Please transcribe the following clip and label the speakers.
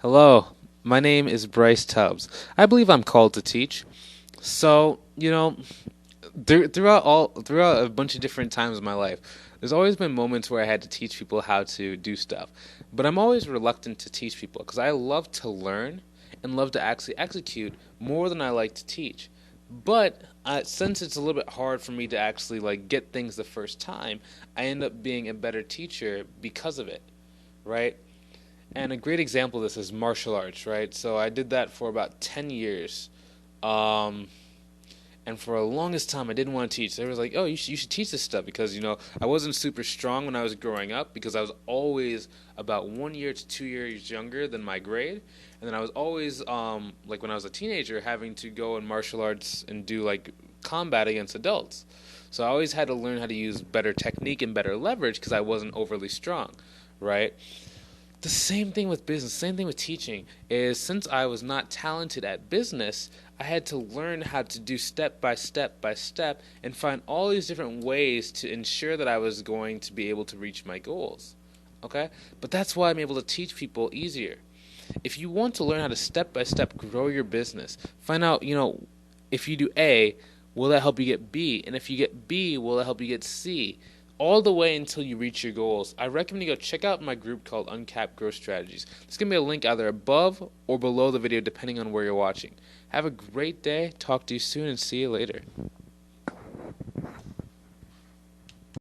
Speaker 1: Hello, my name is Bryce Tubbs. I believe I'm called to teach. So, throughout a bunch of different times in my life, there's always been moments where I had to teach people how to do stuff. But I'm always reluctant to teach people because I love to learn and love to actually execute more than I like to teach. But since it's a little bit hard for me to actually get things the first time, I end up being a better teacher because of it, right? And a great example of this is martial arts, right? So I did that for about 10 years. Um, and for the longest time, I didn't want to teach. They was like, oh, you should teach this stuff because, I wasn't super strong when I was growing up because I was always about 1 year to 2 years younger than my grade. And then I was always, when I was a teenager, having to go in martial arts and do, combat against adults. So I always had to learn how to use better technique and better leverage because I wasn't overly strong, right? The same thing with business, same thing with teaching, is since I was not talented at business, I had to learn how to do step by step by step and find all these different ways to ensure that I was going to be able to reach my goals. Okay? But that's why I'm able to teach people easier. If you want to learn how to step by step grow your business, find out, if you do A, will that help you get B? And if you get B, will that help you get C? All the way until you reach your goals. I recommend you go check out my group called Uncapped Growth Strategies. There's going to be a link either above or below the video depending on where you're watching. Have a great day, talk to you soon, and see you later.